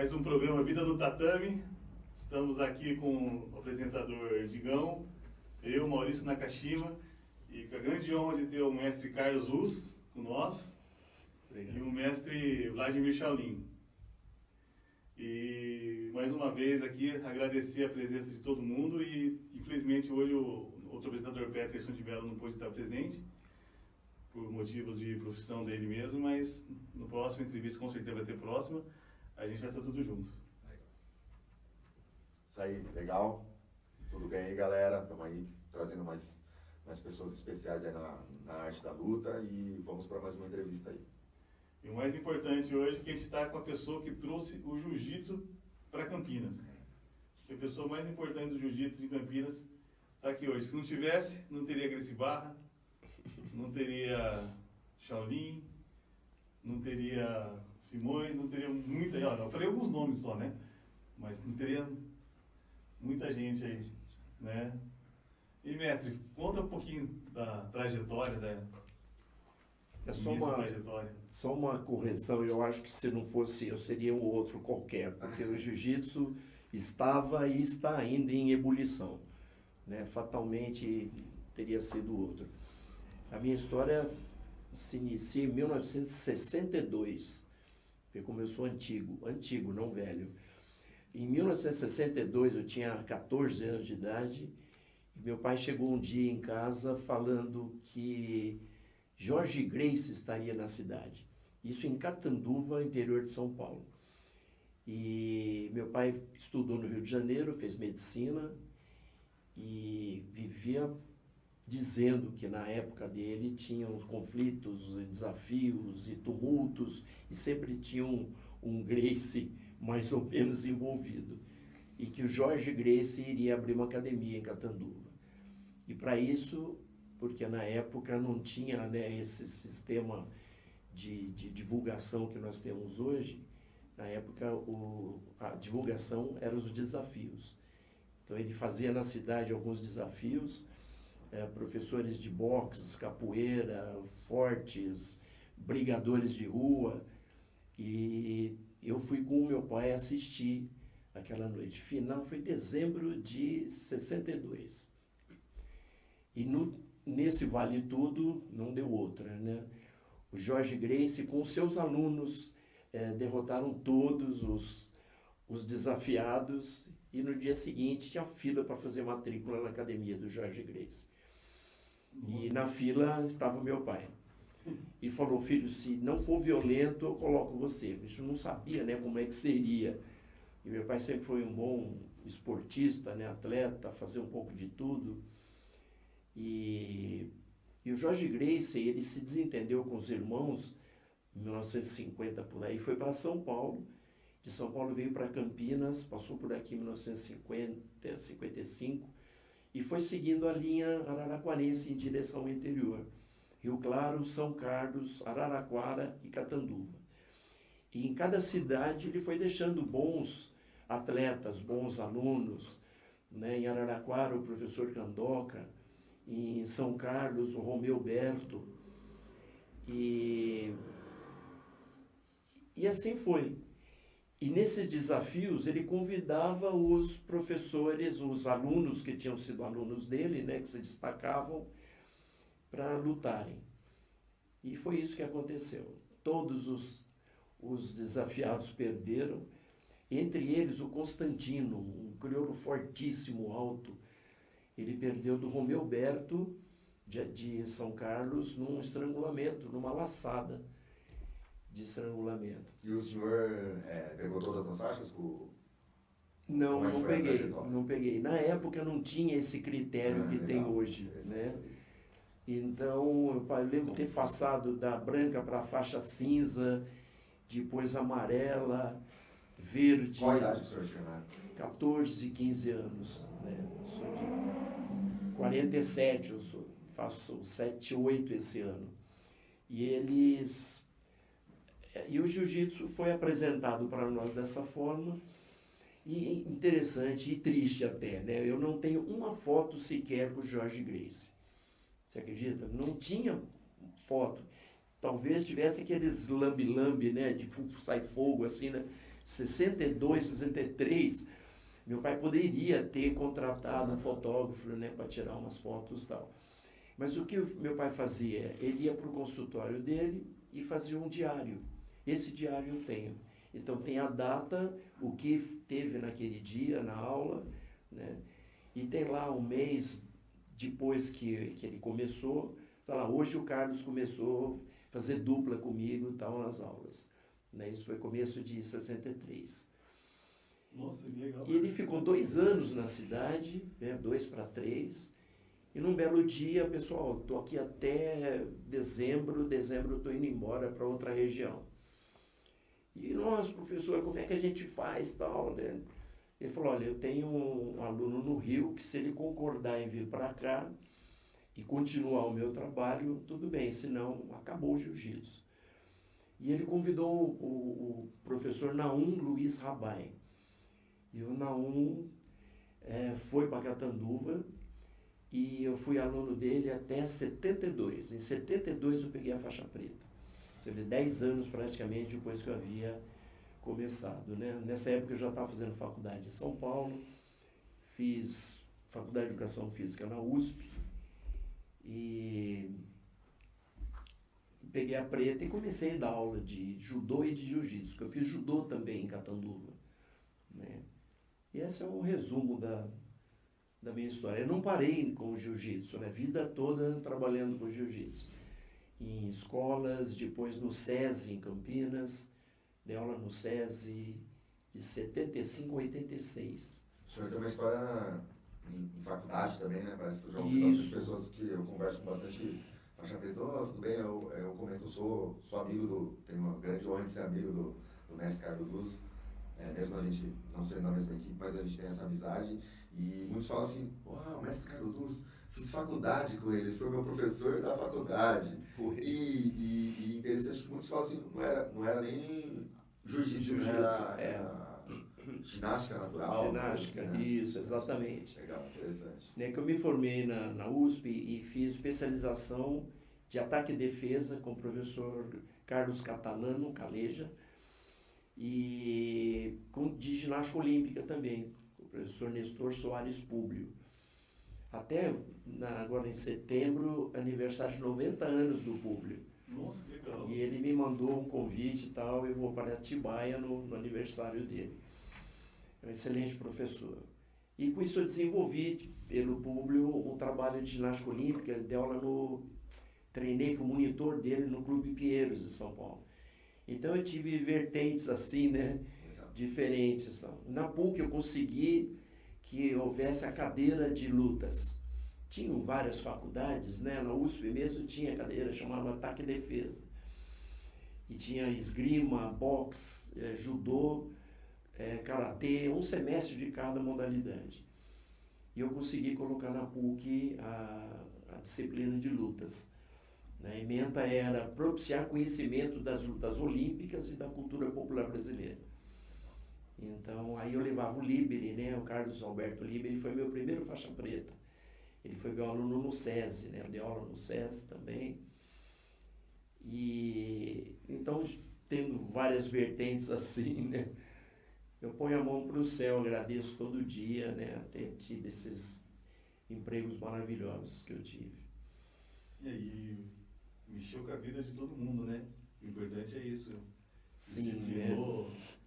mais um programa Vida no Tatame. Estamos aqui com o apresentador Digão, eu, Maurício Nakashima, e com a grande honra de ter o mestre Carlos Luz com nós. Obrigado. E o mestre Vladimir Shaolin. E mais uma vez aqui agradecer a presença de todo mundo e infelizmente hoje o outro apresentador Peterson de Mello não pôde estar presente por motivos de profissão dele mesmo, mas no próximo entrevista, com certeza vai ter próxima, a gente vai estar tudo junto. Isso aí, legal. Tudo bem aí, galera? Estamos aí trazendo mais pessoas especiais aí na arte da luta e vamos para mais uma entrevista aí. E o mais importante hoje é que a gente está com a pessoa que trouxe o jiu-jitsu para Campinas. Acho que a pessoa mais importante do jiu-jitsu de Campinas está aqui hoje. Se não tivesse, não teria Gracie Barra, não teria Shaolin, não teria Simões, não teria muita... Eu falei alguns nomes só, né? Mas não teria muita gente aí, né? E, mestre, conta um pouquinho da trajetória, É só uma correção, eu acho que se não fosse eu, seria um outro qualquer, porque o jiu-jitsu estava e está ainda em ebulição, né? Fatalmente teria sido outro. A minha história se inicia em 1962, porque como eu sou antigo, não velho. Em 1962 eu tinha 14 anos de idade e meu pai chegou um dia em casa falando que Jorge Gracie estaria na cidade. Isso em Catanduva, interior de São Paulo. E meu pai estudou no Rio de Janeiro, fez medicina e vivia dizendo que na época dele tinham conflitos, desafios e tumultos e sempre tinha um Gracie mais ou menos envolvido. E que o Jorge Gracie iria abrir uma academia em Catanduva. E para isso, porque na época não tinha, né, esse sistema de divulgação que nós temos hoje, na época a divulgação eram os desafios. Então ele fazia na cidade alguns desafios, professores de boxe, capoeira, fortes, brigadores de rua, e eu fui com o meu pai assistir aquela noite. Final foi dezembro de 62. E nesse Vale Tudo não deu outra, né? O Jorge Gracie com seus alunos derrotaram todos os desafiados e no dia seguinte tinha fila para fazer matrícula na academia do Jorge Gracie. E na fila estava o meu pai. E falou: filho, se não for violento, eu coloco você. A gente não sabia, né, como é que seria. E meu pai sempre foi um bom esportista, né, atleta, fazia um pouco de tudo. E o Jorge Gracie, ele se desentendeu com os irmãos em 1950 por aí, foi para São Paulo. De São Paulo veio para Campinas, passou por aqui em 1950, 55 e foi seguindo a linha araraquarense em direção ao interior. Rio Claro, São Carlos, Araraquara e Catanduva. E em cada cidade ele foi deixando bons atletas, bons alunos, né? Em Araraquara, o professor Candoca, em São Carlos, o Romeu Berto. E assim foi. E nesses desafios ele convidava os professores, os alunos que tinham sido alunos dele, né, que se destacavam, para lutarem. E foi isso que aconteceu. Todos os desafiados perderam, entre eles o Constantino, um crioulo fortíssimo, alto. Ele perdeu do Romeu Berto, de São Carlos, num estrangulamento, numa laçada de estrangulamento. E o senhor pegou todas as faixas? Não peguei. Na época não tinha esse critério que tem hoje, né? Então, eu lembro ter passado da branca para a faixa cinza, depois amarela, verde. Qual a idade que o senhor tinha? 14, 15 anos, né? Eu sou de 47, faço 78 esse ano. E o jiu-jitsu foi apresentado para nós dessa forma, e interessante e triste até, né? Eu não tenho uma foto sequer com o Jorge Gracie. Você acredita? Não tinha foto. Talvez tivesse aqueles lambe-lambe, né? De sai fogo, assim, né? 62, 63, meu pai poderia ter contratado um fotógrafo, né, para tirar umas fotos e tal. Mas o que meu pai fazia? Ele ia para o consultório dele e fazia um diário. Esse diário eu tenho. Então tem a data, o que teve naquele dia na aula, né? E tem lá um mês depois que ele começou, tá lá, hoje o Carlos começou a fazer dupla comigo, tal, nas aulas. Né? Isso foi começo de 63. Nossa, que legal. E ele ficou 2 anos na cidade, né, 2 para 3, e num belo dia, pessoal, estou aqui até dezembro eu estou indo embora para outra região. E nós, professor, como é que a gente faz tal, né? Ele falou, olha, eu tenho um aluno no Rio que se ele concordar em vir para cá e continuar o meu trabalho, tudo bem, senão acabou o jiu-jitsu. E ele convidou o professor Naum Luiz Rabai. E o Naum foi para Catanduva e eu fui aluno dele até 72. Em 72 eu peguei a faixa preta. Você vê, 10 anos praticamente depois que eu havia começado, né? Nessa época eu já estava fazendo faculdade em São Paulo, fiz faculdade de Educação Física na USP e peguei a preta e comecei a dar aula de judô e de jiu-jitsu, que eu fiz judô também em Catanduva, né? E esse é um resumo da minha história. Eu não parei com o jiu-jitsu, né? Vida toda trabalhando com jiu-jitsu. Em escolas, depois no SESI em Campinas, dei aula no SESI de 75 a 86. O senhor tem uma história em faculdade também, né? Parece que eu já ouvi bastante pessoas que eu converso com bastante faixa preta. Oh, tudo bem, eu comento, eu sou amigo tenho uma grande honra de ser amigo do mestre Carlos Luz. Mesmo a gente não sendo na mesma equipe, mas a gente tem essa amizade. E muitos falam assim, o mestre Carlos Luz, fiz faculdade com ele foi meu professor da faculdade. E interessante que muitos falam assim, não era nem jiu-jitsu, era ginástica natural. Ginástica, assim, né? isso, exatamente. Legal, interessante. Né, que eu me formei na USP e fiz especialização de ataque e defesa com o professor Carlos Catalano, Caleja, e de ginástica olímpica também, com o professor Nestor Soares Públio. Até agora em setembro, aniversário de 90 anos do Públio. Nossa, que legal. E ele me mandou um convite e tal, eu vou para Atibaia no aniversário dele. É um excelente professor. E com isso eu desenvolvi, pelo Públio, um trabalho de ginástica olímpica, dei aula treinei como monitor dele no Clube Pinheiros de São Paulo. Então eu tive vertentes assim, né, diferentes. Na PUC eu consegui que houvesse a cadeira de lutas. Tinham várias faculdades, né, na USP mesmo tinha cadeira, chamava ataque e defesa. E tinha esgrima, boxe, judô, karatê, um semestre de cada modalidade. E eu consegui colocar na PUC a disciplina de lutas. A ementa era propiciar conhecimento das lutas olímpicas e da cultura popular brasileira. Então, aí eu levava o Liberi, né? O Carlos Alberto Liberi foi meu primeiro faixa preta. Ele foi meu aluno no SESI, né? Eu dei aula no SESI também. E, então, tendo várias vertentes assim, né? Eu ponho a mão para o céu, agradeço todo dia, né? Ter tido esses empregos maravilhosos que eu tive. E aí, mexeu com a vida de todo mundo, né? O importante é isso. Sim,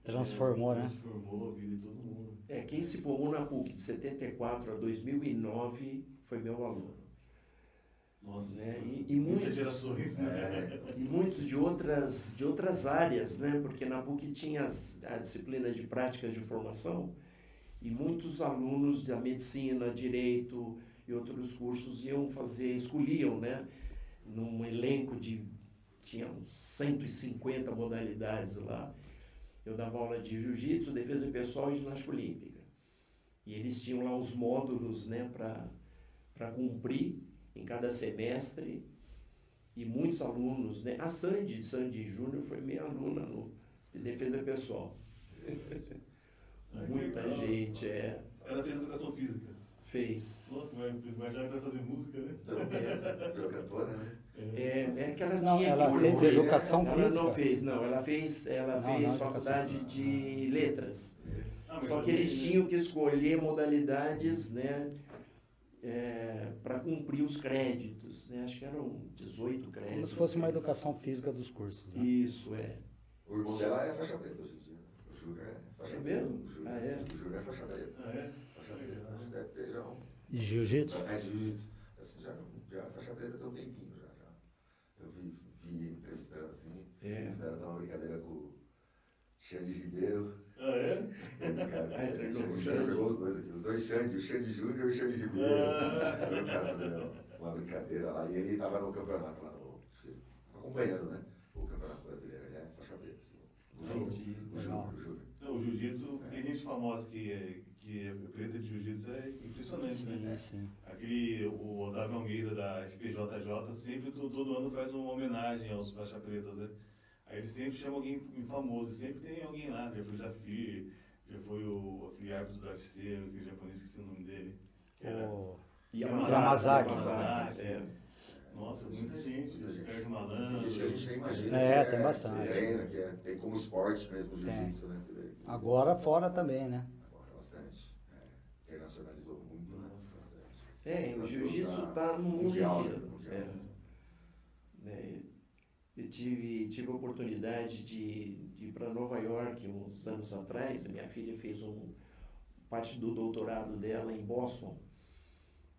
transformou, né? Transformou a vida de todo mundo. Quem se formou na PUC de 74 a 2009 foi meu aluno. Nossa, né? E muitas gerações. E muitos de outras áreas, né? Porque na PUC tinha a disciplina de práticas de formação e muitos alunos da medicina, direito e outros cursos escolhiam, né? Num elenco tinha 150 modalidades lá. Eu dava aula de jiu-jitsu, defesa pessoal e ginástica olímpica. E eles tinham lá os módulos, né, para cumprir em cada semestre. E muitos alunos, né? A Sandy Júnior foi minha aluna de defesa pessoal. Muita gente, Ela fez educação física. Fez. Nossa, mas já vai fazer música, né? Também, virou cantora, né? É que ela Não, tinha ela que fez promover, educação ela física. não fez, não. Ela fez educação. faculdade de letras. Ah, mas Só que eles tinham que escolher modalidades, né, para cumprir os créditos, né? Acho que eram 18 créditos. Como se fosse uma educação física dos cursos, né? Isso, é. O irmão dela é faixa preta hoje em dia. O Júlio é faixa É preta. mesmo? O Júlio, Ah, é? O Júlio é faixa preta. Ah, é? Faixa preta. Acho que deve ter já um. De jiu-jitsu? É jiu-jitsu. Assim, já faixa preta tem um tempinho já. Eu vi entrevistando assim. Fizeram até uma brincadeira com o Xande Ribeiro. Ah, é? Treinou com o O Xande. Xande pegou os dois aqui. Os dois Xande, o Xande Júnior e o Xande Ribeiro. Aí o cara fazendo uma brincadeira lá. E ele tava no campeonato lá no. Acompanhando, né? O campeonato brasileiro. Ele é faixa preta, assim. O Júnior. Não, o jiu-jitsu, tem gente famosa que é preta de jiu-jitsu, é impressionante, né? Sim. O Otávio Almeida da FPJJ sempre, todo ano faz uma homenagem aos faixa pretas, né? Aí ele sempre chama alguém famoso, sempre tem alguém lá, já foi o Jafir, já foi aquele árbitro do UFC, aquele japonês, esqueci o nome dele. Que era O Yamazaki. Nossa, muita gente, Sérgio A Malandro. gente nem imagina. Tem bastante. Treina, tem como esporte mesmo o jiu-jitsu, né? Você vê que- Agora fora também, né? Agora bastante. Internacionalizou muito, né? Bastante. O jiu-jitsu está no mundo Mundial, inteiro. mundial. Eu tive a oportunidade de ir para Nova York uns anos atrás. A minha filha fez parte do doutorado dela em Boston.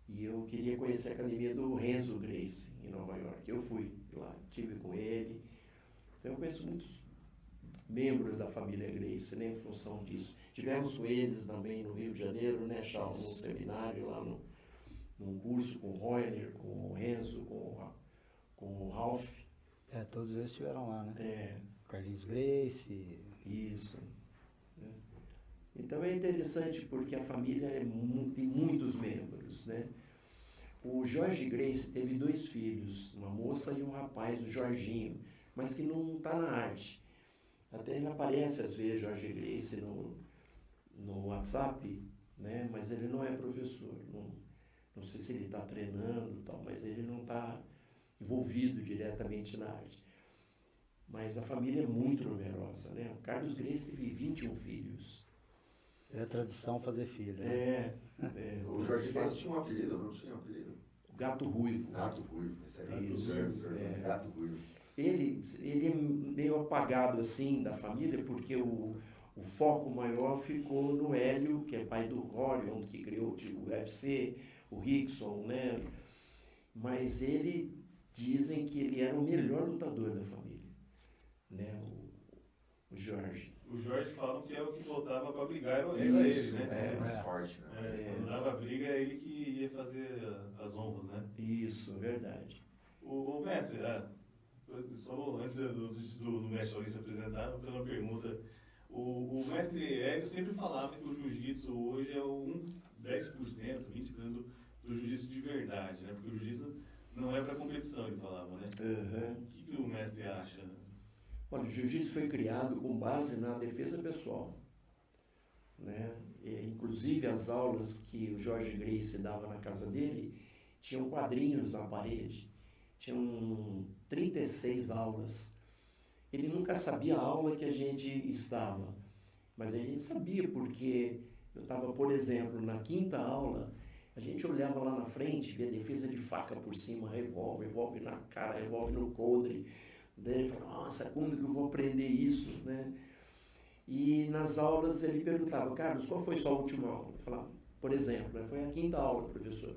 E eu queria conhecer a academia do Renzo Gracie, em Nova York. Eu fui lá, estive com ele. Então eu conheço muitos membros da família Gracie, né, em função disso. Tivemos com eles também no Rio de Janeiro, né, Charles, num seminário lá num curso com o Royler, com o Renzo, com o Ralph. Todos eles estiveram lá, né? Carlinhos Gracie. Isso. Então é interessante porque a família tem muitos membros, né? O Jorge Gracie teve 2 filhos, uma moça e um rapaz, o Jorginho, mas que não está na arte. Até ele aparece às vezes, Jorge Gracie, no WhatsApp, né? Mas ele não é professor. Não sei se ele está treinando e tal, mas ele não está envolvido diretamente na arte. Mas a família é muito numerosa, né? O Carlos Gracie teve 21 filhos. É tradição fazer filho. Né? O Jorge Gracie tinha um apelido, não tinha um apelido? O Gato Ruivo. Gato Ruivo, isso aí. Isso, Gato Ruivo. Ele é meio apagado assim da família, porque o foco maior ficou no Hélio, que é pai do Rorion, que criou o UFC, o Rickson, né? Mas dizem que ele era o melhor lutador da família, né? O Jorge. O Jorge falam que era o que voltava para brigar, era ele, né? Mais forte, né? Quando dava briga, é ele que ia fazer as honras, né? Isso, verdade. O mestre, só antes do mestre Aurício apresentar, vou fazer uma pergunta. O mestre Hélio sempre falava que o jiu-jitsu hoje é 10%, 20% do jiu-jitsu de verdade, né? Porque o jiu-jitsu não é para competição, ele falava, né? O que o mestre acha? Olha, o jiu-jitsu foi criado com base na defesa pessoal, né? Inclusive as aulas que o Jorge Gracie dava na casa dele tinham quadrinhos na parede, tinham 36 aulas. Ele nunca sabia a aula que a gente estava, mas a gente sabia porque eu estava, por exemplo, na 5ª aula, a gente olhava lá na frente, via defesa de faca por cima, revólver na cara, revólver no coldre. Daí ele falou, nossa, quando que eu vou aprender isso, né? E nas aulas ele perguntava, Carlos, qual foi sua última aula? Eu falava, por exemplo, né, foi a 5ª aula, professor.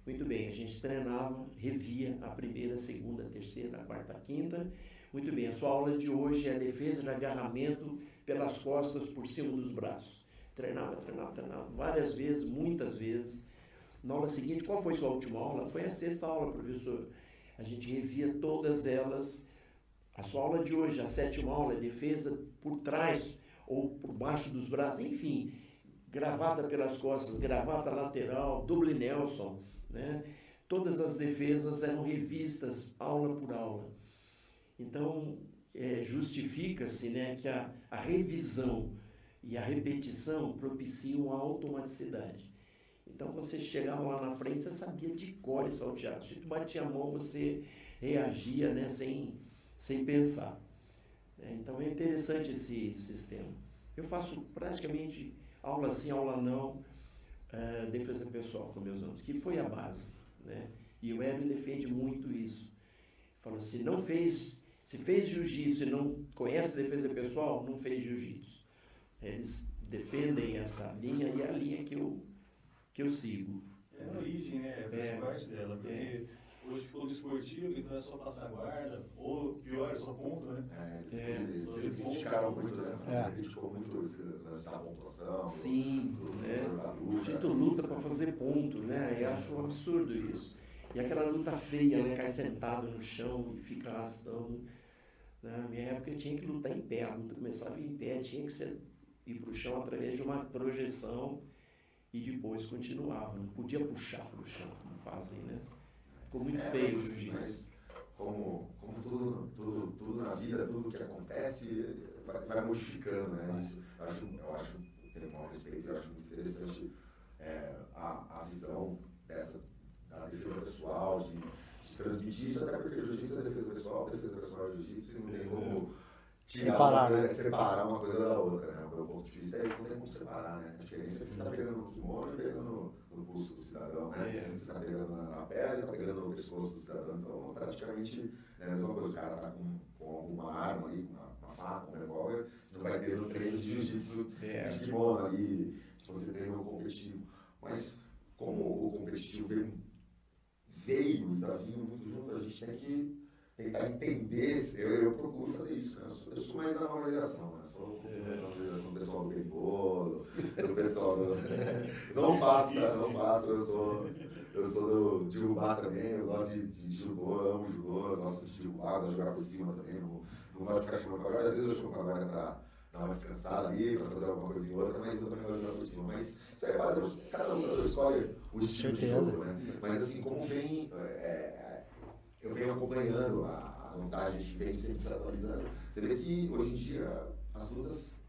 Muito bem, a gente treinava, revia a 1ª, 2ª, 3ª, 4ª, 5ª. Muito bem, a sua aula de hoje é a defesa de agarramento pelas costas por cima dos braços. Treinava várias vezes, muitas vezes. Na aula seguinte, qual foi sua última aula? Foi a 6ª aula, professor. A gente revia todas elas. A sua aula de hoje, a 7ª aula, é defesa por trás ou por baixo dos braços, enfim, gravata pelas costas, gravata lateral, double Nelson, né? Todas as defesas eram revistas aula por aula. Então, justifica-se, né, que a revisão e a repetição propiciam a automaticidade. Então, quando você chegava lá na frente, você sabia de cor esse salteado. Se tu batia a mão, você reagia, né, sem pensar. Então, é interessante esse sistema. Eu faço praticamente aula sim, aula não, defesa pessoal com meus alunos, que foi a base, né? E o Hélio defende muito isso. Fala, se fez jiu-jitsu e não conhece defesa pessoal, não fez jiu-jitsu. Eles defendem essa linha e é a linha que eu sigo. É a origem, né? Faz parte dela, porque hoje ficou desportivo, então é só passar a guarda, ou pior, é só ponto, né? Eles sempre criticaram muito, né? Criticou muito o lance da pontuação. Sim, o Tito luta para fazer ponto, né? Eu acho um absurdo isso. E aquela luta feia, né? Cai sentado no chão e fica arrastando. Na minha época tinha que lutar em pé, a luta começava em pé, tinha que ir para o chão através de uma projeção e depois continuava. Não podia puxar para o chão, como fazem, né? Ficou muito feio o jiu-jitsu. Mas como tudo na vida, tudo que acontece vai modificando, né? Isso, eu acho, tenho um respeito, eu acho muito interessante a visão da defesa pessoal, de transmitir isso, até porque o jiu-jitsu é defesa pessoal é jiu-jitsu, e não tem como separar uma coisa da outra, né? O meu ponto de vista é isso, não tem como separar, né? A diferença é que você está pegando no kimono e pegando no pulso do cidadão, né? Você está pegando na pele, está pegando no pescoço do cidadão, então praticamente é a mesma coisa. O cara está com alguma arma ali, com uma faca, um revólver, não vai ter no treino de jiu-jitsu de kimono ali, você treina o competitivo. Mas como o competitivo veio e está vindo muito junto, a gente tem que tentar entender, eu procuro fazer isso, né? Eu sou mais da nova geração, né? Sou da nova geração do pessoal do berimbolo, do pessoal do... Não faço, eu sou do derrubar também, eu gosto de judô, eu amo judô, eu gosto de derrubar, gosto de jogar por cima também, não gosto de ficar chamando com a guarda, às vezes eu chamo com a guarda para dar uma descansada ali, para fazer alguma coisa em outra, mas eu também gosto de jogar por cima. Mas isso é padrão, cada lutador escolhe o estilo de jogo, né? Mas assim, como vem... eu venho acompanhando a vontade, a gente vem sempre se atualizando. Você vê que hoje em dia as lutas,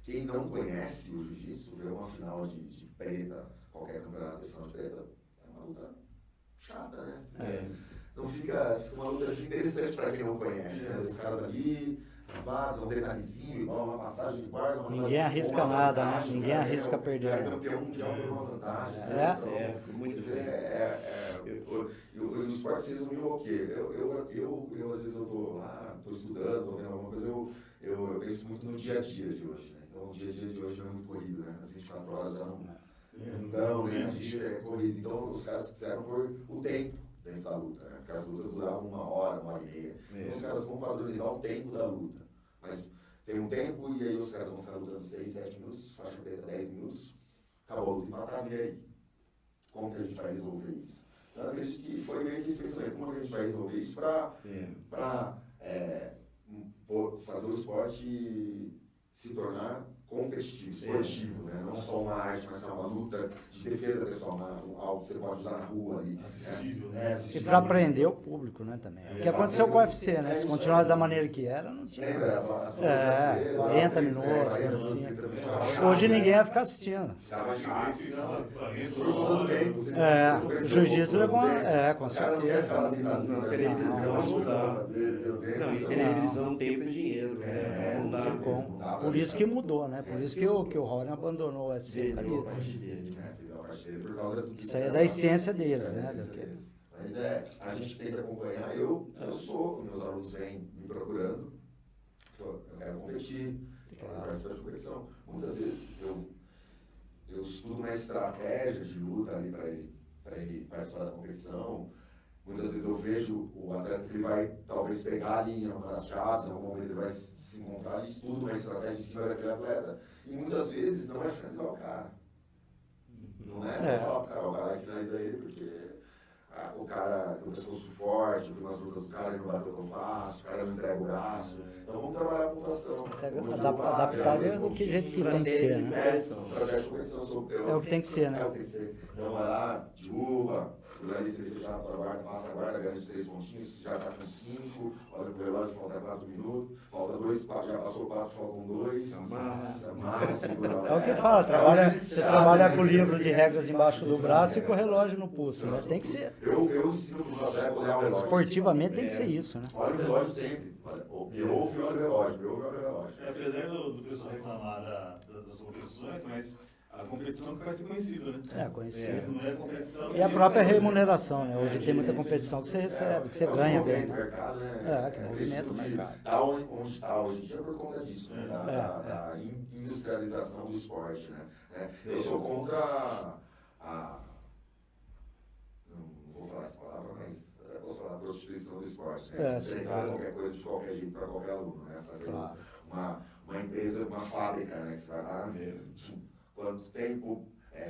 quem não conhece o jiu-jitsu, vê uma final de preta, qualquer campeonato de final de preta, é uma luta chata, né? Então fica uma luta assim, interessante para quem não conhece, né? Os caras ali vazam um detalhezinho, igual uma passagem de guarda. Ninguém arrisca nada, né? Ninguém arrisca perder. É campeão mundial por uma vantagem. Ficou muito feio. E o esporte se resumiu ao quê? Eu às vezes eu tô lá, tô estudando, tô vendo alguma coisa, eu penso muito no dia a dia de hoje, né? Então o dia a dia de hoje não é muito corrido, né? As 24 horas já não, né? A gente é corrido. Então os caras quiseram pôr o tempo dentro da luta, né? Porque as lutas duravam 1 hora, 1h30. Então os caras vão padronizar o tempo da luta. Mas tem um tempo e aí os caras vão ficar lutando 6, 7 minutos, faixa preta 10 minutos, acabou a luta empatado, e aí? Como que a gente vai resolver isso? Então, eu acredito que foi meio que esse pensamento, como que a gente vai resolver isso para fazer o esporte se tornar competitivo, esportivo, né? Não só uma arte, mas uma luta de defesa pessoal, algo que você pode usar na rua ali. Assistível, né? E para aprender o público, né, também. O que aconteceu com o UFC, né? Se continuasse da maneira que era, não tinha. Lembra? 40 minutos, coisa assim. Hoje ninguém ia ficar assistindo. Por conta do tempo. O jiu-jitsu levou com O cara não quer ficar certeza. assim na televisão, não dá pra fazer, Não, e televisão, tempo é dinheiro. Não dá. Não dá por isso que mudou, né? Por isso que o Rory abandonou o UFC. Vendeu a parte dele. Por causa do Isso aí é da essência deles, né? Mas a gente tem que acompanhar. Eu meus alunos vêm me procurando, eu quero competir, eu quero participar de competição. Muitas vezes eu estudo uma estratégia de luta ali para ele participar da competição. Muitas vezes eu vejo o atleta que ele vai talvez pegar ali em uma das chaves, em algum momento ele vai se encontrar, e estudo uma estratégia em cima daquele atleta. E muitas vezes não é finalizar o cara. Não é falar pro cara, o cara vai finalizar ele porque o cara tem um pescoço forte, eu vi umas lutas do cara, ele não bateu tão fácil, o cara não entrega o braço. Então vamos trabalhar a pontuação. Adaptar do que jeito que tem que ser, né? Estratégia de competição. É o que tem que ser, né? É o que tem que ser. Então vai lá, derruba, ali se ele fechar a guarda, passa a guarda, ganha os 3 pontinhos, já tá com 5, olha pro relógio, falta 4 minutos, falta 2 dois, já passou 4, faltam 2. Amassa, segura É lá. o que fala, você trabalha com o livro de regras embaixo do braço e com o relógio no pulso, né? Tem que ser. Eu ensino pro atleta a olhar o relógio. Esportivamente tem que ser isso, né? Olha o relógio sempre. Me ouve e olha o relógio, me ouve e olha o relógio. Apesar do pessoal reclamar das competições, mas a competição que vai ser conhecida, né? É, conhecido. Não é a competição. E a própria remuneração, né? Hoje tem muita competição que você recebe, que você ganha bem, né? Mercado, né? Que movimenta o mercado. Tá onde está hoje em dia por conta disso, né? Da industrialização do esporte, né? Eu sou contra não vou falar essa palavra, mas eu posso falar prostituição do esporte, né? Entregar qualquer coisa de qualquer jeito para qualquer aluno, né? Fazer uma empresa, uma fábrica, né? Você vai lá, quanto tempo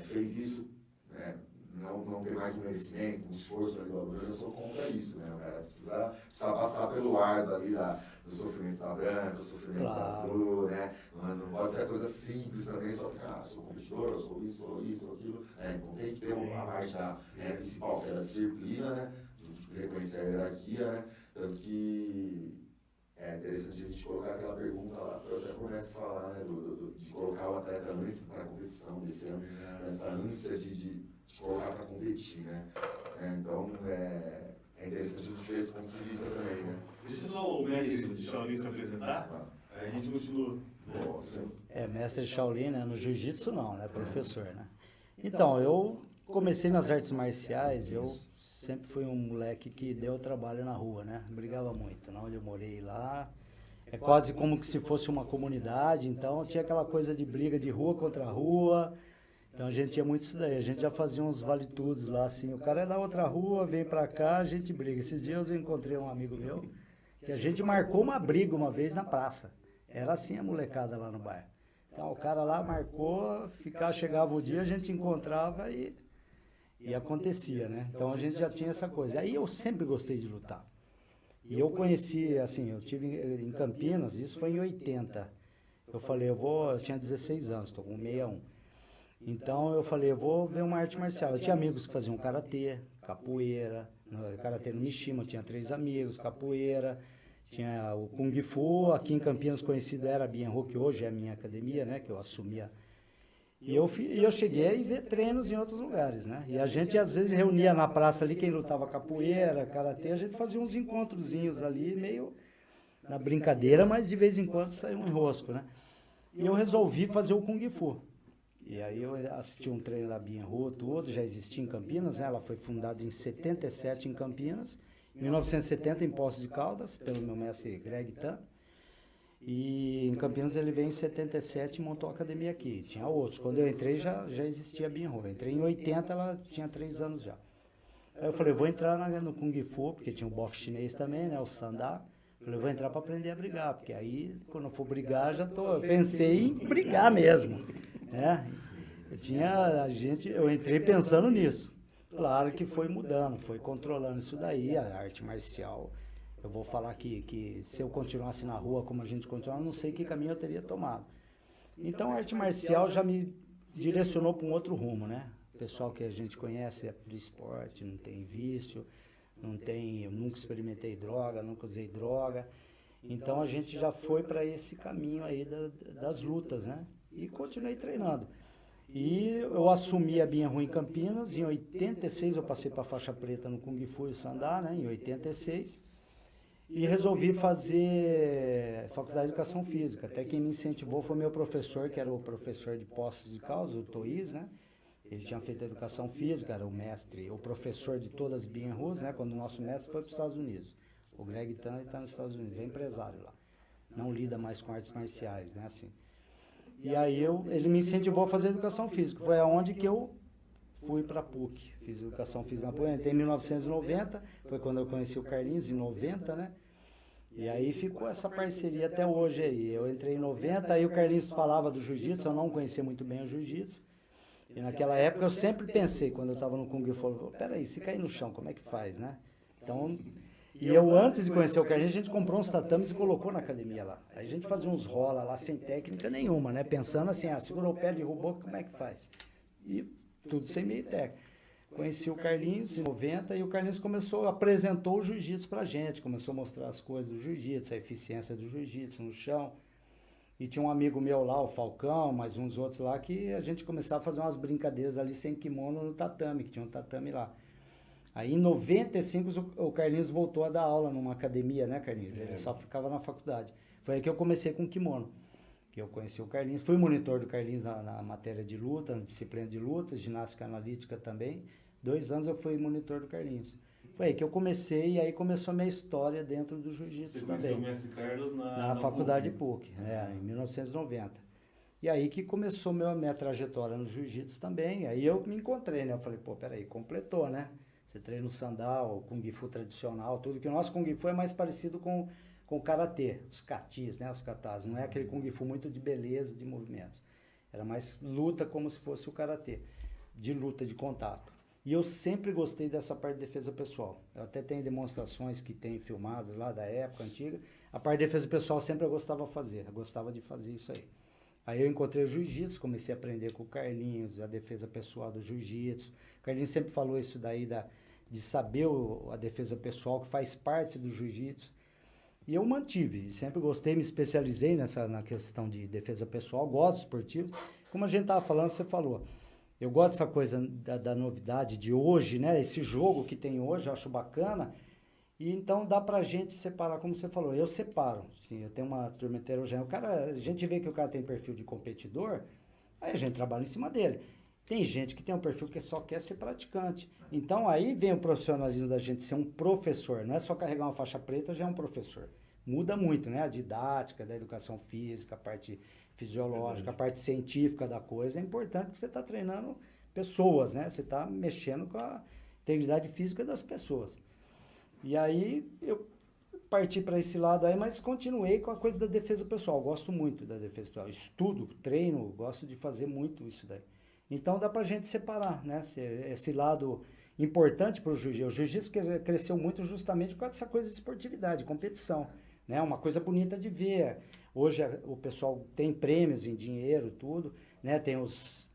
fez isso, né? Não tem mais um merecimento, um esforço ali do aluno, eu já sou contra isso, né? O cara precisa passar pelo ardo ali do sofrimento da branca, do sofrimento da azul, né? Não pode ser a coisa simples também, só que, sou competidor, eu sou isso, sou aquilo, né? Então tem que ter a parte principal, que é a disciplina, né? De reconhecer a hierarquia, né? Tanto que é interessante a gente colocar aquela pergunta lá, eu até começo a falar, né? De colocar o atleta antes para a competição, desse ano, essa ânsia de colocar para competir, né? Então, é interessante a gente ver esse ponto de vista também, né? Deixa só o mestre de Shaolin se apresentar, aí a gente continua. Mestre de Shaolin, né? No jiu-jitsu não, né? Professor, né? Então, eu comecei nas artes marciais, eu sempre fui um moleque que deu trabalho na rua, né? Brigava muito, né? Onde eu morei lá, é quase como que se fosse uma comunidade, então tinha aquela coisa de briga de rua contra rua. Então a gente tinha muito isso daí, a gente já fazia uns vale-tudos lá, assim, o cara é da outra rua, vem pra cá, a gente briga. Esses dias eu encontrei um amigo meu, que a gente marcou uma briga uma vez na praça. Era assim a molecada lá no bairro. Então o cara lá marcou, chegava o dia, a gente encontrava e acontecia, né? Então a gente já tinha essa coisa. Aí eu sempre gostei de lutar. E eu conheci, assim, eu tive em Campinas, isso foi em 80. Eu falei, eu tinha 16 anos, estou com 61. Então eu falei, eu vou ver uma arte marcial. Eu tinha amigos que faziam karatê, capoeira, karatê no Mishima, eu tinha 3 amigos, capoeira, tinha o Kung Fu, aqui em Campinas conhecido era a Bienho, que hoje é a minha academia, né, que eu assumia. E eu cheguei a ver treinos em outros lugares, né? E a gente às vezes reunia na praça ali, quem lutava capoeira, karatê, a gente fazia uns encontrozinhos ali, meio na brincadeira, mas de vez em quando saiu um enrosco, né? E eu resolvi fazer o Kung Fu. E aí eu assisti um treino da Bienho, tudo, já existia em Campinas, né? Ela foi fundada em 77 em Campinas, em 1970 em Poços de Caldas, pelo meu mestre Greg Tan. E em Campinas ele veio em 77 e montou a academia aqui. Tinha outros. Quando eu entrei já existia a Bienho. Eu entrei em 80, ela tinha 3 anos já. Aí eu falei, vou entrar no Kung Fu, porque tinha o boxe chinês também, né? O Sandá. Falei, vou entrar para aprender a brigar, porque aí quando eu for brigar eu pensei em brigar mesmo. Eu entrei pensando nisso. Claro que foi mudando, foi controlando isso daí, a arte marcial. Eu vou falar que se eu continuasse na rua como a gente continua, não sei que caminho eu teria tomado. Então a arte marcial já me direcionou para um outro rumo, né? O pessoal que a gente conhece é do esporte, não tem vício, eu nunca experimentei droga, nunca usei droga. Então a gente já foi para esse caminho aí das lutas, né? E continuei treinando. E eu assumi a Bienho em Campinas, em 86 eu passei para a faixa preta no Kung Fu e Sandá, né? Em 86. E resolvi fazer faculdade de educação física. Até quem me incentivou foi meu professor, que era o professor de Poços de Caldas, o Toís, né? Ele tinha feito educação física, era o mestre, o professor de todas as Bienhos, né? Quando o nosso mestre foi para os Estados Unidos. O Greg Tan está nos Estados Unidos, é empresário lá. Não lida mais com artes marciais, né? Assim. E aí ele me incentivou a fazer educação física. Foi aonde que eu fui para a PUC. Fiz educação física na PUC. Entrei em 1990, foi quando eu conheci o Carlinhos, em 90, né? E aí ficou essa parceria até hoje aí. Eu entrei em 90, aí o Carlinhos falava do jiu-jitsu, eu não conhecia muito bem o jiu-jitsu. E naquela época eu sempre pensei, quando eu estava no Kung Fu, peraí, se cair no chão, como é que faz, né? Então, e eu antes de conhecer o Carlinhos, a gente comprou uns tatames e colocou na academia lá. Aí a gente fazia uns rola lá sem técnica nenhuma, né? Pensando assim, segurou o pé, derrubou, como é que faz? E tudo sem meio técnica. Conheci o Carlinhos em 90 e o Carlinhos apresentou o jiu-jitsu pra gente, começou a mostrar as coisas do jiu-jitsu, a eficiência do jiu-jitsu no chão. E tinha um amigo meu lá, o Falcão, mais uns outros lá, que a gente começava a fazer umas brincadeiras ali sem kimono no tatame, que tinha um tatame lá. Aí em 95 o Carlinhos voltou a dar aula numa academia, né, Carlinhos? Ele só ficava na faculdade. Foi aí que eu comecei com kimono, que eu conheci o Carlinhos. Fui monitor do Carlinhos na matéria de luta, na disciplina de luta, ginástica analítica também. 2 anos eu fui monitor do Carlinhos. Foi aí que eu comecei e aí começou a minha história dentro do jiu-jitsu também. Você conheceu o mestre Carlos na faculdade PUC, em 1990. E aí que começou minha trajetória no jiu-jitsu também. Aí eu me encontrei, né? Eu falei, pô, peraí, completou, né? Você treina o sandal, o Kung Fu tradicional, tudo. Que o nosso Kung Fu é mais parecido com o Karatê, os katis, né? Os katas. Não é aquele Kung Fu muito de beleza, de movimentos. Era mais luta como se fosse o Karatê, de luta, de contato. E eu sempre gostei dessa parte de defesa pessoal. Eu até tenho demonstrações que tem filmadas lá da época antiga. A parte de defesa pessoal sempre eu gostava de fazer isso aí. Aí eu encontrei o jiu-jitsu, comecei a aprender com o Carlinhos, a defesa pessoal do jiu-jitsu. O Carlinhos sempre falou isso daí de saber a defesa pessoal, que faz parte do jiu-jitsu. E eu mantive, sempre gostei, me especializei na questão de defesa pessoal, gosto de esportivos. Como a gente estava falando, você falou, eu gosto dessa coisa da novidade de hoje, né? Esse jogo que tem hoje, eu acho bacana. E então dá pra gente separar, como você falou, eu separo. Sim, eu tenho uma turma heterogênea. A gente vê que o cara tem perfil de competidor, aí a gente trabalha em cima dele. Tem gente que tem um perfil que só quer ser praticante. Então aí vem o profissionalismo da gente ser um professor. Não é só carregar uma faixa preta, já é um professor. Muda muito, né? A didática da educação física, a parte fisiológica, a parte científica da coisa. É importante porque você está treinando pessoas, né? Você está mexendo com a integridade física das pessoas. E aí eu parti para esse lado aí, mas continuei com a coisa da defesa pessoal. Gosto muito da defesa pessoal. Estudo, treino, gosto de fazer muito isso daí. Então dá pra gente separar, né? Esse lado importante para o jiu-jitsu. O jiu-jitsu cresceu muito justamente por causa dessa coisa de esportividade, competição, né? Uma coisa bonita de ver. Hoje o pessoal tem prêmios em dinheiro, tudo, né? Tem os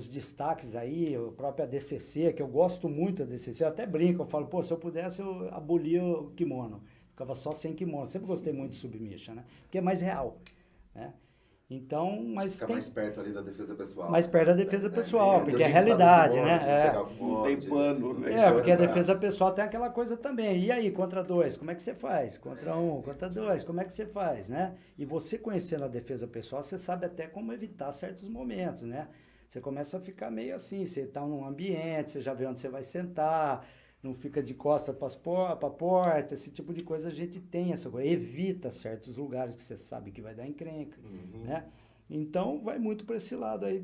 destaques aí, o próprio ADCC, que eu gosto muito da ADCC, eu até brinco, eu falo, pô, se eu pudesse eu abolia o kimono, ficava só sem kimono, sempre gostei muito de submission, né? Porque é mais real, né? Então, mas fica mais perto ali da defesa pessoal. Mais perto da defesa pessoal, porque é realidade, né? Não tem pano, né? Porque a defesa pessoal tem aquela coisa também. E aí, contra 2, como é que você faz? Contra 1, contra 2, como é que você faz, né? E você conhecendo a defesa pessoal, você sabe até como evitar certos momentos, né? Você começa a ficar meio assim, você está num ambiente, você já vê onde você vai sentar, não fica de costas para a porta, esse tipo de coisa a gente tem essa coisa. Evita certos lugares que você sabe que vai dar encrenca, né? Então, vai muito para esse lado aí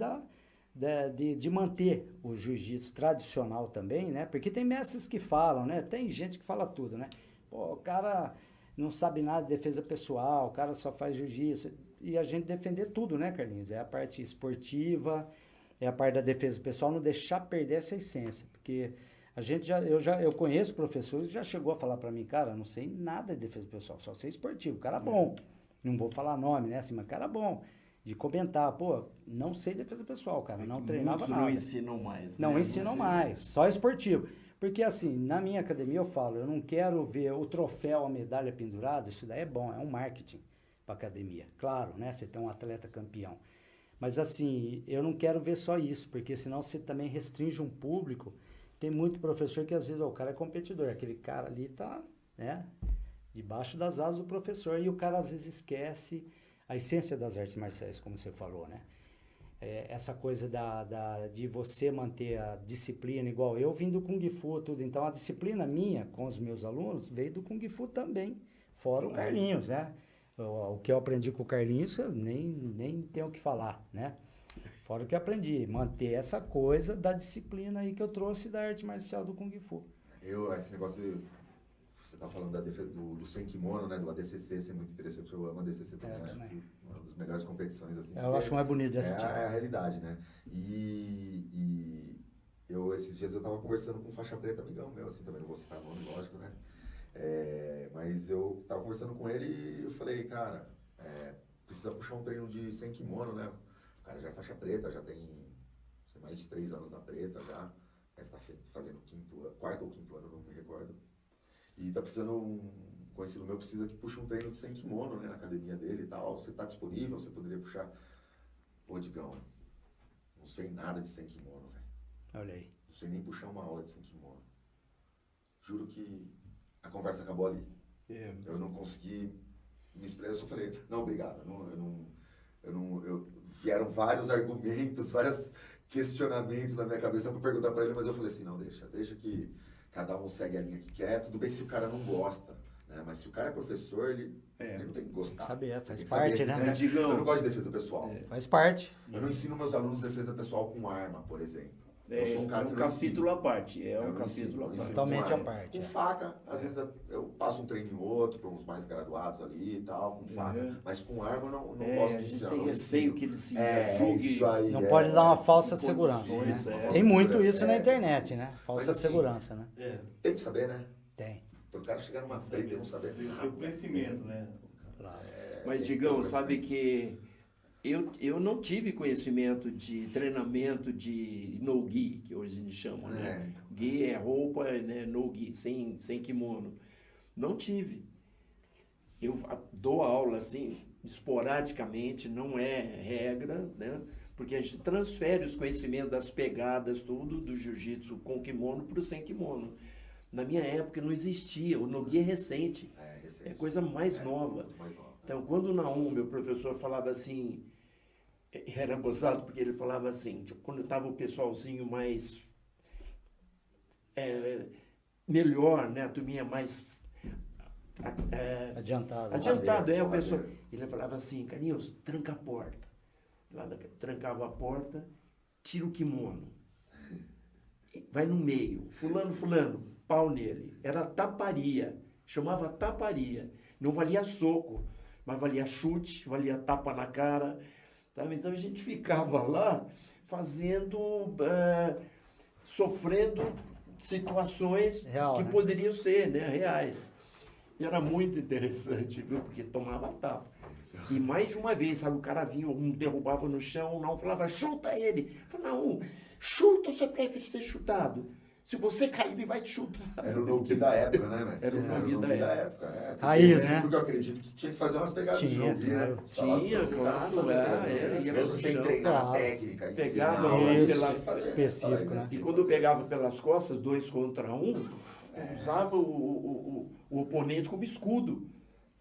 de manter o jiu-jitsu tradicional também, né? Porque tem mestres que falam, né? Tem gente que fala tudo, né? Pô, o cara não sabe nada de defesa pessoal, o cara só faz jiu-jitsu. E a gente defender tudo, né, Carlinhos? É a parte esportiva, é a parte da defesa pessoal, não deixar perder essa essência, porque eu conheço professores que já chegou a falar para mim, cara, não sei nada de defesa pessoal, só sei esportivo, cara bom, não vou falar nome, né, assim, mas cara bom, de comentar, pô, não sei defesa pessoal, cara, não treinava nada. Não ensinam mais. Não ensinam mais, só esportivo. Porque assim, na minha academia eu falo, eu não quero ver o troféu, a medalha pendurada, isso daí é bom, é um marketing para academia. Claro, né, você tem um atleta campeão. Mas assim, eu não quero ver só isso, porque senão você também restringe um público. Tem muito professor que às vezes o cara é competidor, aquele cara ali tá, né, debaixo das asas do professor, e o cara às vezes esquece a essência das artes marciais, como você falou, né? Essa coisa de você manter a disciplina, igual eu vim do Kung Fu, tudo. Então a disciplina minha com os meus alunos veio do Kung Fu também, fora o Carlinhos, né? O que eu aprendi com o Carlinhos, eu nem tenho o que falar, né? Fora o que eu aprendi, manter essa coisa da disciplina aí que eu trouxe da arte marcial do Kung Fu. Esse negócio, você tá falando da defesa do sem kimono, né? Do ADCC, ser muito interessante, eu amo a ADCC também, acho que uma das melhores competições, assim. Eu acho mais bonito de assistir. É a realidade, né? E esses dias eu tava conversando com um faixa preta, amigão meu, assim, também não vou citar nome, lógico, né? Mas eu tava conversando com ele e eu falei, cara, precisa puxar um treino de sem kimono, né? O cara já é faixa preta, já tem mais de 3 anos na preta já. deve estar fazendo quarto ou quinto ano, não me recordo. E tá precisando, um conhecido meu precisa que puxe um treino de sem kimono, né, na academia dele e tal. Você tá disponível, você poderia puxar? Pô, Digão, não sei nada de sem kimono, velho. Olha aí. Não sei nem puxar uma aula de sem kimono. Juro que a conversa acabou ali. Eu não consegui me expressar, eu só falei, não, obrigado, vieram vários argumentos, vários questionamentos na minha cabeça para perguntar para ele, mas eu falei assim, não, deixa que cada um segue a linha que quer, tudo bem se o cara não gosta, né? Mas se o cara é professor, ele não tem que gostar. Saber, faz Tem que parte, saber, né? Eu não gosto de defesa pessoal. Faz parte. Eu não ensino meus alunos defesa pessoal com arma, por exemplo. Eu sou um cara um que capítulo à parte. eu não ensino Totalmente com à arma. parte. Com faca, às vezes eu passo um treino em outro, para uns mais graduados ali e tal, com faca. Mas com arma eu não gosto A de gente ensinar. tem não receio ensino. que ele se Isso aí. Não pode dar uma falsa Condições, segurança, né? é. Tem muito Segurança, isso na internet, né? Falsa Mas, assim, segurança, né? Tem que saber, né? Tem. Para o cara chegar numa treta e não saber Tem nada. o conhecimento, né? Claro. Mas, Digão, sabe que eu não tive conhecimento de treinamento de no-gi, que hoje a gente chama, né? Gi é roupa, né? No-gi, sem kimono. Não tive. Eu dou aula, assim, esporadicamente, não é regra, né? Porque a gente transfere os conhecimentos das pegadas, tudo, do jiu-jitsu com kimono para o sem kimono. Na minha época não existia, o no-gi é recente, é coisa mais nova. Muito mais nova. Então, quando o Naum, meu professor, falava assim, era gozado porque ele falava assim, tipo, quando estava o pessoalzinho mais melhor, né, a turminha mais Adiantado. adiantado, o pessoal, ele falava assim, Carlinhos, tranca a porta. Trancava a porta, tira o kimono, vai no meio, fulano, pau nele. Era taparia, chamava taparia. Não valia soco, mas valia chute, valia tapa na cara. Sabe? Então a gente ficava lá fazendo, sofrendo situações Real, que né? poderiam ser, né, reais. E era muito interessante, viu? Porque tomava tapa. E mais de uma vez, sabe, o cara vinha, um derrubava no chão, não falava, chuta ele. Eu falava, não, chuta, você prefere ser chutado. Se você cair, ele vai te chutar. Era o no-gi da época, né, mestre? Era o no-gi da época. Raiz, né? Porque eu acredito que tinha que fazer umas pegadas de Tinha, no-gi, né? Tinha, claro, ia Mesmo pro sem chão. treinar a Claro. técnica, Pegava ensinar, isso, tinha que fazer, específico, né? né? E quando eu pegava pelas costas, 2 contra 1, usava o oponente como escudo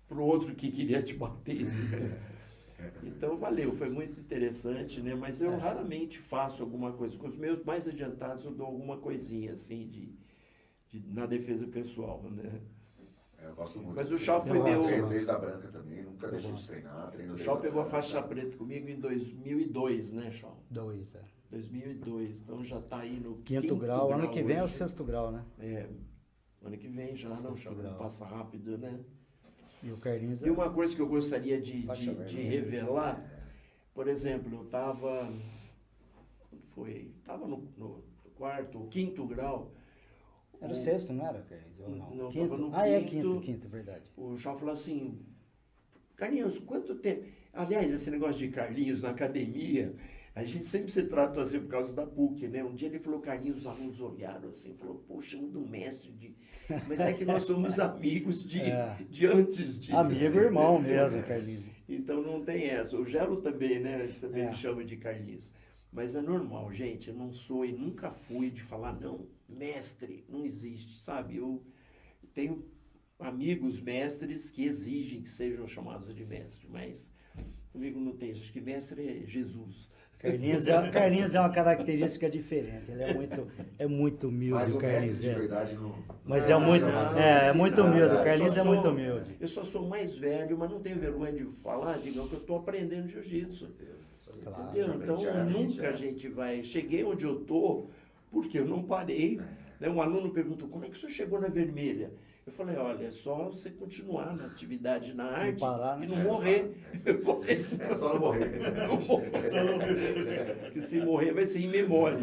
para o outro que queria te bater. Então, valeu, foi muito interessante, né? Mas eu raramente faço alguma coisa. Com os meus mais adiantados, eu dou alguma coisinha, assim, na defesa pessoal, né? Eu gosto muito. Mas o Chau foi Eu meu... Treino desde a branca também, nunca deixei de treinar. O Chau pegou a faixa preta comigo em 2002, né, Chau? 2, 2002, então já está aí no Quinto grau. Ano que vem é o hoje. 6º grau, né? Ano que vem já, não, Chau, grau. passa rápido, né? E o Carlinhos E uma coisa que eu gostaria de Faixa vermelha. revelar, por exemplo, eu estava no quarto ou quinto grau. Era o 6º, não era, Carlinhos? Ou não? Não, Quinto? tava no Ah, é quinto. quinto, verdade. O Chau falou assim, Carlinhos, quanto tempo... Aliás, esse negócio de Carlinhos na academia, a gente sempre se trata assim por causa da PUC, né? Um dia ele falou Carlinhos, os alunos olharam assim, falou, poxa, chama do mestre de... Mas é que nós somos amigos de antes disso. Amigo, irmão entendeu? mesmo, Carlinhos. Então não tem essa. O Gelo também, né? Ele também É. me chama de Carlinhos. Mas é normal, gente. Eu não sou e nunca fui de falar, não, mestre, não existe, sabe? Eu tenho amigos mestres que exigem que sejam chamados de mestre, mas comigo não tem. Acho que mestre é Jesus. Carlinhos é uma característica diferente. Ele é muito humilde, Mas o o mestre Carlinhos. de verdade não... Mas Não, é muito, não, é muito não, humilde. não, O Carlinhos Eu é só muito sou- humilde. Eu só sou mais velho, mas não tenho vergonha de falar, digamos que eu estou aprendendo jiu-jitsu. Claro. Entendeu? Então nunca a gente vai. Cheguei onde eu tô porque eu não parei. Né? Um aluno perguntou, como é que o senhor chegou na vermelha? Eu falei, olha, é só você continuar na atividade na arte parar, né? e não morrer. Eu falei, É só não morrer. não morrer. Porque se morrer vai ser em memória.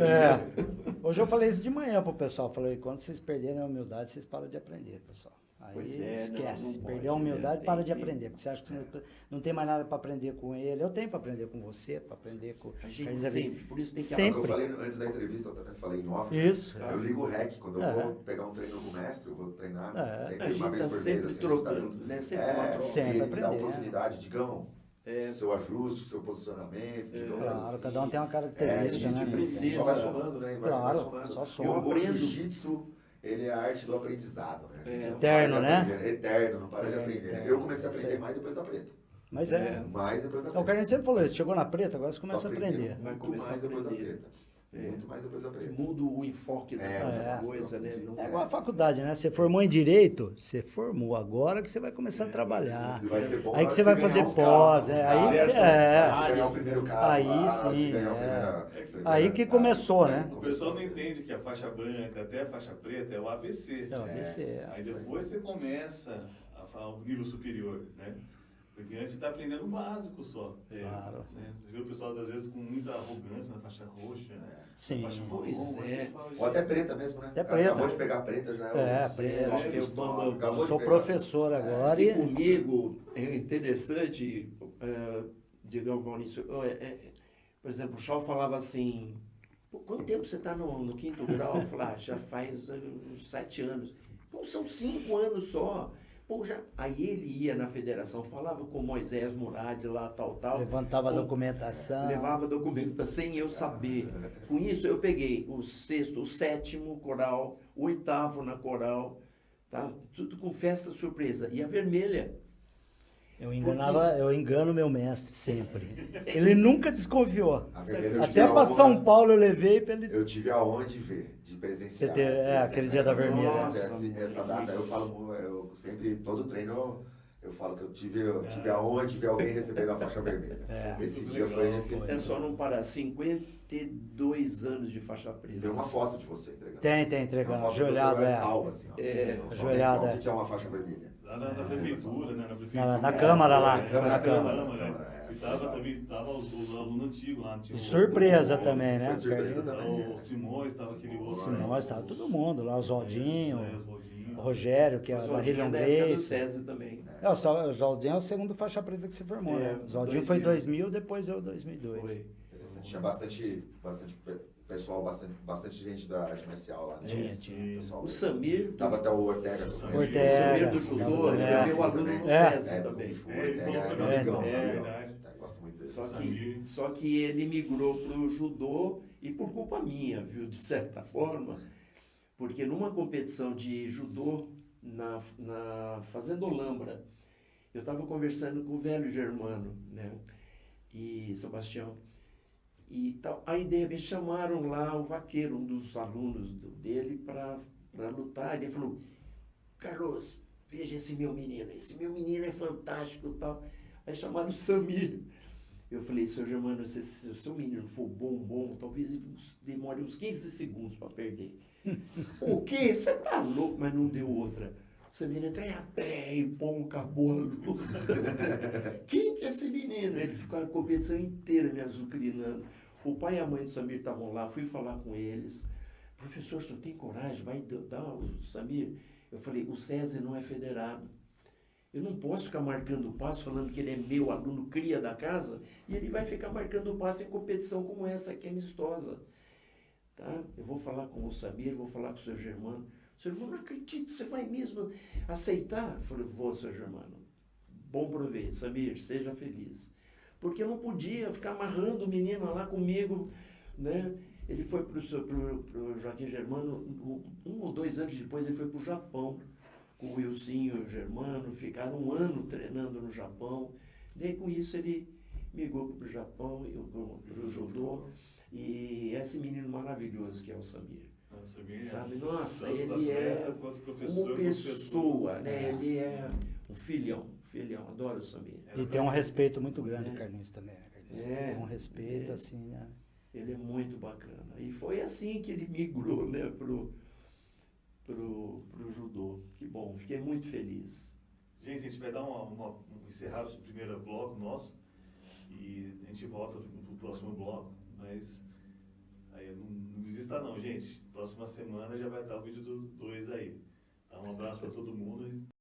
Hoje eu falei isso de manhã pro pessoal. Falei, quando vocês perderem a humildade, vocês param de aprender, pessoal. Aí Pois é, esquece, não perdeu a pode, né? humildade, Tem para de que- aprender, porque você acha que você não tem mais nada para aprender com ele. Eu tenho para aprender com você, para aprender com A gente Carlinhos Avelino. sempre, por isso tem que É o que eu Sempre. falei antes da entrevista, eu até falei em off. Isso. Eu ligo o REC quando eu É. vou pegar um treino com o mestre, eu vou treinar É. sempre, A uma gente vez tá por sempre mês. Assim, trocando, a gente né? tá Sempre junto. uma troca. Sempre e ele me dá a aprendendo. oportunidade, Digão, É. seu ajuste, seu posicionamento. Digão, Claro, faz cada um tem uma a característica, gente né? precisa. só vai somando, né? Claro, vai somando. só E soma. o Eu aprendo. jiu-jitsu, ele é a arte do aprendizado, né? A gente não Eterno, para de né? aprender, Eterno, não para de Eterno, aprender. eterno. Eu comecei a Isso aprender aí. mais depois da preta. Mas é. Mais depois da O preta. Carlinhos sempre falou isso, chegou na preta, agora você começa a aprender. Vai Muito começar mais a depois da aprender. preta. Muito mais depois da Que preta. muda o enfoque da É. coisa, né? Não É igual a faculdade, né? Você formou em Direito, você formou, agora que você vai começar a trabalhar. Vai ser bom Aí na que você hora vai de fazer ganhar os pós, carros, aí que você... na hora de ganhar o primeiro carro, Aí na hora de sim, ganhar o é. primeiro Aí que carro. começou, né? O pessoal não entende que a faixa branca até a faixa preta é o ABC. É o ABC. Aí depois você começa a falar o nível superior, né? Porque antes você está aprendendo o básico só. Claro. Né? Você vê o pessoal, às vezes, com muita arrogância na faixa roxa, Sim. na faixa Pois marrom, é. você fala, Ou até gente, preta mesmo, né? Até preta. Acabou de pegar preta, já É, o preta. Acho que é o Bamba- acabou de Sou pegar. professor agora E e... comigo é interessante, digamos, Maurício, por exemplo, o Shaw falava assim, "Pô, quanto tempo você está no quinto grau?" Eu falava, já faz uns 7 anos. Pô, são 5 anos só. Pô, já... Aí ele ia na federação, falava com Moisés Murad lá, tal. Levantava a Pô, documentação. Levava documento sem eu saber. Com isso, eu peguei o 6º, o 7º coral, o 8º na coral, tá? Tudo com festa surpresa. E a vermelha. Eu engano meu mestre sempre. Ele nunca desconfiou. A vermelha eu tive Até a para honra- São Paulo eu levei para ele... Eu tive a honra de ver, de presenciar. Você teve- aquele dia da vermelha. Essa, essa data, eu falo, eu sempre, todo treino, eu falo que eu tive a honra de ver alguém recebendo a faixa vermelha. Esse dia foi inesquecível. É só não parar. 52 anos de faixa preta. Tem uma foto de você entregando. Tem Uma entregando. foto do Ajoelhado, celular é. salva, assim, ó. Ajoelhada, O que é uma faixa vermelha? Lá na prefeitura, né? Na prefeitura. Na Câmara lá. Na Câmara, Na na Câmara. né? E tava os alunos antigos lá. Tinha De o- surpresa o- também, né? Foi de surpresa Carlinhos? também. O Simões, tava aquele outro. Simões, tava todo mundo lá, o Oswaldinho, Oswaldinho. o Rogério, que é Mas da o Hillion da época do Grace. SESI também. O Oswaldinho é o segundo faixa preta que se formou, né? O Oswaldinho foi 2000, depois eu 2002. Foi. Interessante. Tinha bastante pessoal, bastante gente da arte marcial lá, né? Tinha. Pessoal, O Samir, tava até o Ortega do Samir. Ortega. o Samir do judô, É. foi meu aluno no É. SESI também. O Ortega falou é pra meu mim, amigão, então. né? Verdade. Gosto muito dele. Só que ele migrou para o judô e por culpa minha, viu, de certa forma, porque numa competição de judô na Fazenda Olambra, eu estava conversando com o velho Germano, né, e Sebastião, e tal. Aí de repente chamaram lá o Vaqueiro, um dos alunos dele, para lutar. Ele falou: "Carlos, veja esse meu menino é fantástico", tal. Aí chamaram o Samir. Eu falei: "Seu Germano, se o seu menino for bom, talvez ele demore uns 15 segundos para perder." "O quê? Você tá louco?" Mas não deu outra. O Samir entrou a pé e pum, acabou a luta. Quem que é esse menino? Ele ficou a competição inteira me azucrinando. O pai e a mãe do Samir estavam lá, fui falar com eles. "Professor, o senhor tem coragem? Vai dar o Samir?" Eu falei: "O SESI não é federado. Eu não posso ficar marcando o passo, falando que ele é meu aluno, cria da casa, e ele vai ficar marcando o passo em competição como essa aqui, amistosa. Tá? Eu vou falar com o Samir, vou falar com o seu Germano. Seu Germano, não acredito, você vai mesmo aceitar?" Eu falei: "Vou, seu Germano. Bom proveito, Samir, seja feliz." Porque eu não podia ficar amarrando o menino lá comigo, né? Ele foi pro Joaquim Germano, 1 ou 2 anos depois ele foi pro Japão, com o Wilsinho e o Germano, ficaram 1 ano treinando no Japão. Daí com isso ele migrou pro Japão, pro judô, e esse menino maravilhoso que é o Samir. Sabe? Nossa, ele é uma pessoa, né? Ele é um filhão, adoro o Samir. E tem um respeito muito grande, Carlinhos, também, né, Carlinhos? É. Tem um respeito, assim, né? Ele é muito bacana. E foi assim que ele migrou, né, pro judô. Que bom, fiquei muito feliz. Gente, a gente vai dar um encerrar o primeiro bloco nosso e a gente volta pro próximo bloco, mas aí não desista não, gente. Próxima semana já vai estar o vídeo do 2 aí. Então, um abraço para todo mundo.